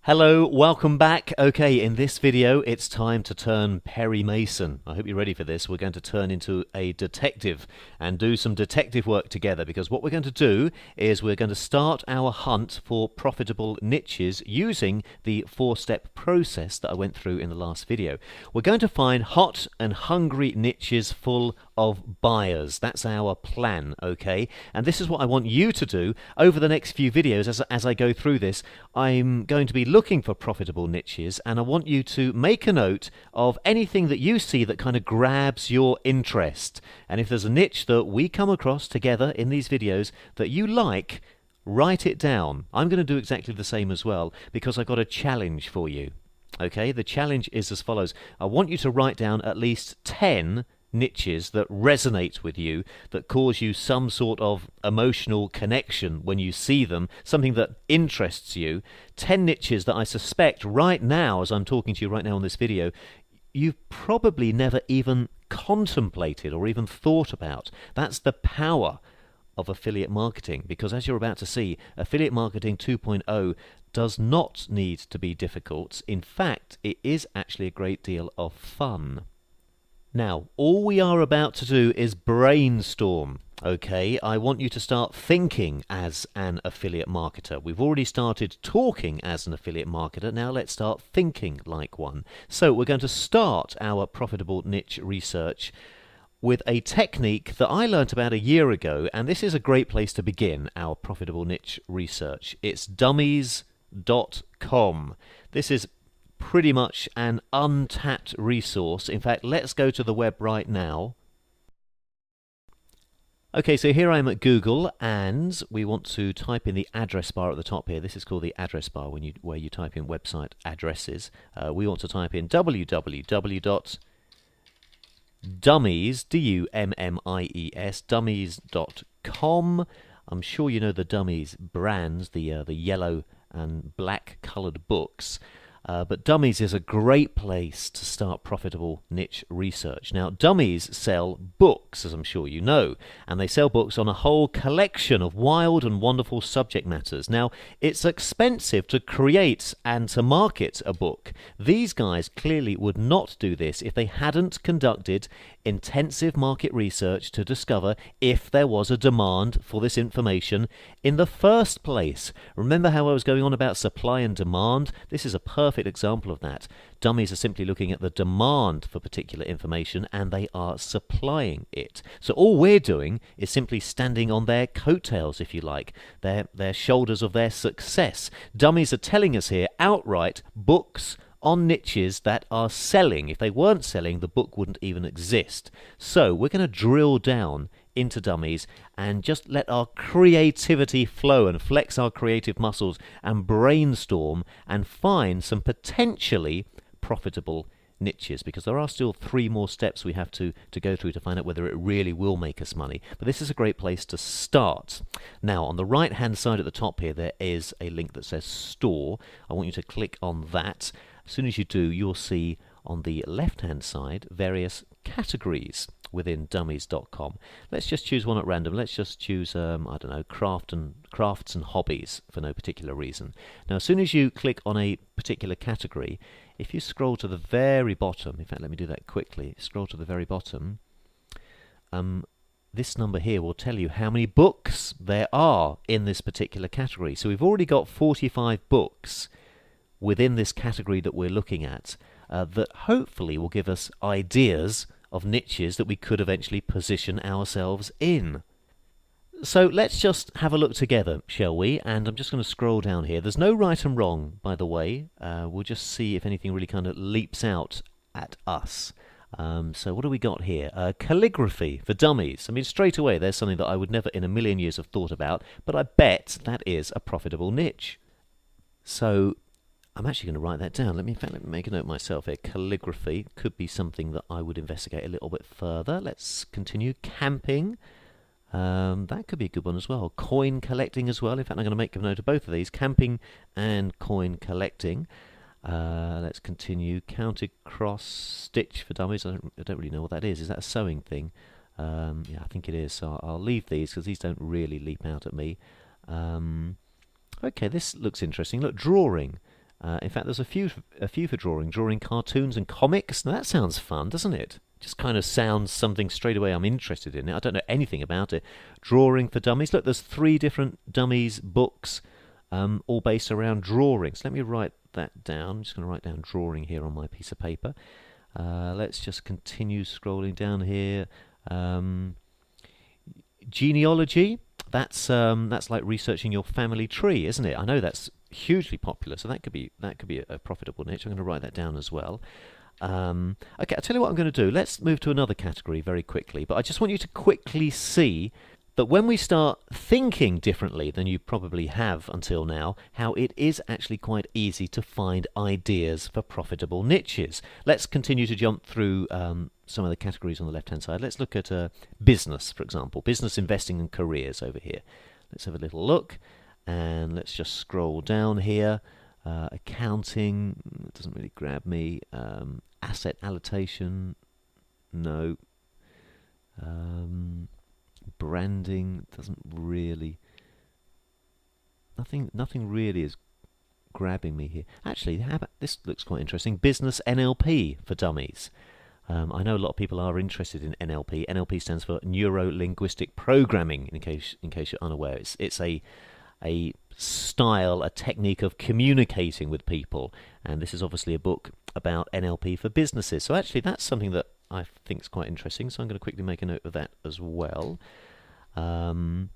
Hello, welcome back. Okay, in this video it's time to turn Perry Mason. I hope you're ready for this. We're going to turn into a detective and do some detective work together, because what we're going to do is we're going to start our hunt for profitable niches using the four-step process that I went through in the last video. We're going to find hot and hungry niches full of buyers. That's our plan, okay? And this is what I want you to do over the next few videos. As I go through this, I'm going to be looking for profitable niches, and I want you to make a note of anything that you see that kind of grabs your interest. And if there's a niche that we come across together in these videos that you like, write it down. I'm going to do exactly the same as well, because I've got a challenge for you. Okay, the challenge is as follows. I want you to write down at least 10 niches that resonate with you, that cause you some sort of emotional connection when you see them, something that interests you. 10 niches that I suspect right now, as I'm talking to you right now on this video, you've probably never even contemplated or even thought about. That's the power of affiliate marketing, because as you're about to see, affiliate marketing 2.0 does not need to be difficult. In fact, it is actually a great deal of fun. Now, all we are about to do is brainstorm, okay? I want you to start thinking as an affiliate marketer. We've already started talking as an affiliate marketer. Now let's start thinking like one. So we're going to start our profitable niche research with a technique that I learnt about a year ago, and this is a great place to begin our profitable niche research. It's dummies.com. This is pretty much an untapped resource. In fact, let's go to the web right now. Okay, so here I am at Google, and we want to type in the address bar at the top here. This is called the address bar where you type in website addresses. We want to type in www.dummies, D-U-M-M-I-E-S, dummies.com. I'm sure you know the Dummies brands, the yellow and black coloured books. But Dummies is a great place to start profitable niche research. Now, Dummies sell books, as I'm sure you know, and they sell books on a whole collection of wild and wonderful subject matters. Now, it's expensive to create and to market a book. These guys clearly would not do this if they hadn't conducted intensive market research to discover if there was a demand for this information in the first place. Remember how I was going on about supply and demand? This is a perfect example of that. Dummies are simply looking at the demand for particular information, and they are supplying it. So all we're doing is simply standing on their coattails, if you like, their shoulders of their success. Dummies are telling us here outright books on niches that are selling. If they weren't selling, the book wouldn't even exist. So we're going to drill down into Dummies and just let our creativity flow and flex our creative muscles and brainstorm and find some potentially profitable niches, because there are still 3 more steps we have to go through to find out whether it really will make us money. But this is a great place to start. Now, on the right hand side at the top here, there is a link that says store. I want you to click on that. As soon as you do, you'll see on the left hand side various categories within dummies.com. Let's just choose one at random. Let's just choose, I don't know, crafts and hobbies for no particular reason. Now, as soon as you click on a particular category, if you scroll to the very bottom, in fact, let me do that quickly, scroll to the very bottom, this number here will tell you how many books there are in this particular category. So we've already got 45 books within this category that we're looking at, that hopefully will give us ideas of niches that we could eventually position ourselves in. So let's just have a look together, shall we? And I'm just going to scroll down here. There's no right and wrong, by the way. We'll just see if anything really kind of leaps out at us. So what do we got here? Calligraphy for dummies. I mean, straight away, there's something that I would never in a million years have thought about, but I bet that is a profitable niche. So I'm actually going to write that down. In fact, let me make a note myself here. Calligraphy could be something that I would investigate a little bit further. Let's continue. Camping. That could be a good one as well. Coin collecting as well. In fact, I'm going to make a note of both of these. Camping and coin collecting. Let's continue. Counted cross stitch for dummies. I don't really know what that is. Is that a sewing thing? Yeah, I think it is. So I'll leave these because these don't really leap out at me. Okay, this looks interesting. Look, drawing. In fact, there's a few for drawing cartoons and comics. Now that sounds fun, doesn't it? Just kind of sounds something straight away I'm interested in it. I don't know anything about it. Drawing for dummies. Look, there's 3 different dummies books, all based around drawing. So let me write that down. I'm just going to write down drawing here on my piece of paper. Let's just continue scrolling down here. Genealogy. That's like researching your family tree, isn't it? I know that's hugely popular, so that could be a profitable niche. I'm going to write that down as well. Okay, I'll tell you what I'm going to do. Let's move to another category very quickly, but I just want you to quickly see that when we start thinking differently than you probably have until now, how it is actually quite easy to find ideas for profitable niches. Let's continue to jump through some of the categories on the left-hand side. Let's look at business, for example, business investing and careers over here. Let's have a little look, and let's just scroll down here. Accounting doesn't really grab me. Asset allocation, no. Branding doesn't really. Nothing really is grabbing me here. Actually, how about this? Looks quite interesting. Business NLP for dummies. I know a lot of people are interested in NLP. NLP stands for Neuro Linguistic Programming. In case you're unaware, it's a style, a technique of communicating with people, and this is obviously a book about NLP for businesses. So actually that's something that I think is quite interesting, so I'm going to quickly make a note of that as well. There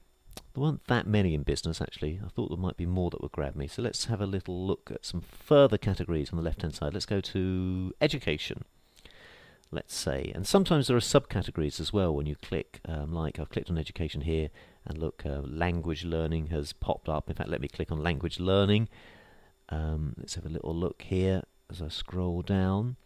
weren't that many in business, actually. I thought there might be more that would grab me. So let's have a little look at some further categories on the left hand side. Let's go to education, let's say, and sometimes there are subcategories as well when you click, like I've clicked on education here, and look, language learning has popped up. In fact, let me click on language learning. Let's have a little look here as I scroll down.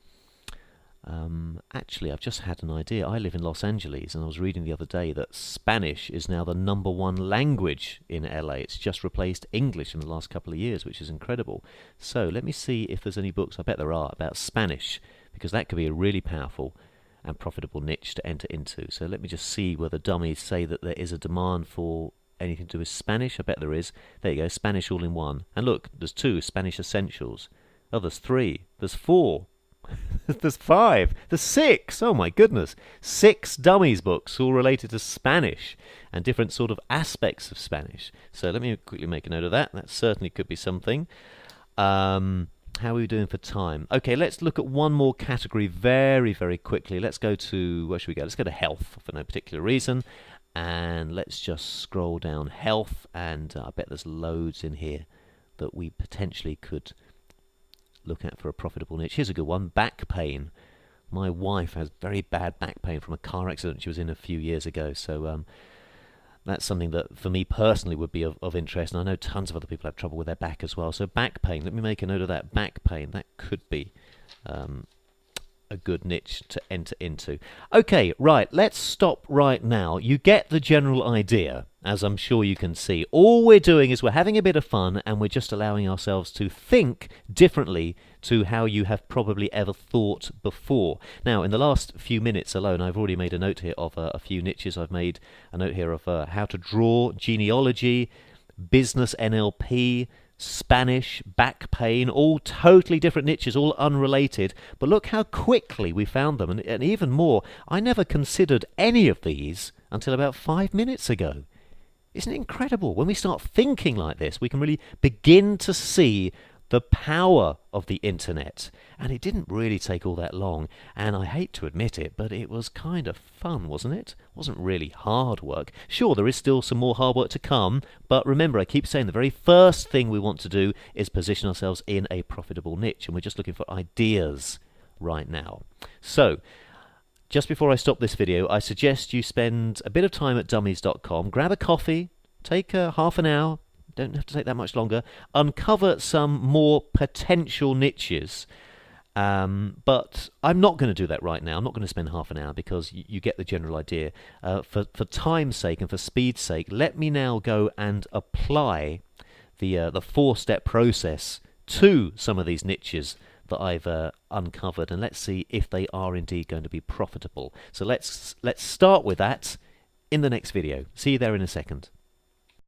Actually, I've just had an idea. I live in Los Angeles, and I was reading the other day that Spanish is now the #1 language in LA. It's just replaced English in the last couple of years, which is incredible. So let me see if there's any books, I bet there are, about Spanish, because that could be a really powerful and profitable niche to enter into. So let me just see whether dummies say that there is a demand for anything to do with Spanish. I bet there is. There you go, Spanish all in one. And look, there's 2, Spanish Essentials. Oh, there's 3. There's 4. There's 5. There's 6. Oh my goodness. 6 dummies books all related to Spanish and different sort of aspects of Spanish. So let me quickly make a note of that. That certainly could be something. How are we doing for time? Okay, let's look at one more category very, very quickly. Let's go to, where should we go? Let's go to health for no particular reason. And let's just scroll down health, and I bet there's loads in here that we potentially could look at for a profitable niche. Here's a good one, back pain. My wife has very bad back pain from a car accident she was in a few years ago, so that's something that for me personally would be of interest, and I know tons of other people have trouble with their back as well. So back pain, let me make a note of that. Back pain, that could be a good niche to enter into. Okay, right, let's stop right now. You get the general idea, as I'm sure you can see. All we're doing is we're having a bit of fun, and we're just allowing ourselves to think differently to how you have probably ever thought before. Now, in the last few minutes alone, I've already made a note here of a few niches. I've made a note here of how to draw, genealogy, business NLP, Spanish, back pain, all totally different niches, all unrelated. But look how quickly we found them, and even more, I never considered any of these until about 5 minutes ago. Isn't it incredible? When we start thinking like this, we can really begin to see the power of the internet. And it didn't really take all that long, and I hate to admit it, but it was kind of fun, wasn't it? It wasn't really hard work. Sure, there is still some more hard work to come, but remember, I keep saying the very first thing we want to do is position ourselves in a profitable niche, and we're just looking for ideas right now. So, just before I stop this video, I suggest you spend a bit of time at dummies.com, grab a coffee, take half an hour, don't have to take that much longer, uncover some more potential niches. But I'm not going to do that right now. I'm not going to spend half an hour because you get the general idea. For time's sake and for speed's sake, let me now go and apply the 4-step process to some of these niches that I've uncovered, and let's see if they are indeed going to be profitable. So let's start with that in the next video. See you there in a second.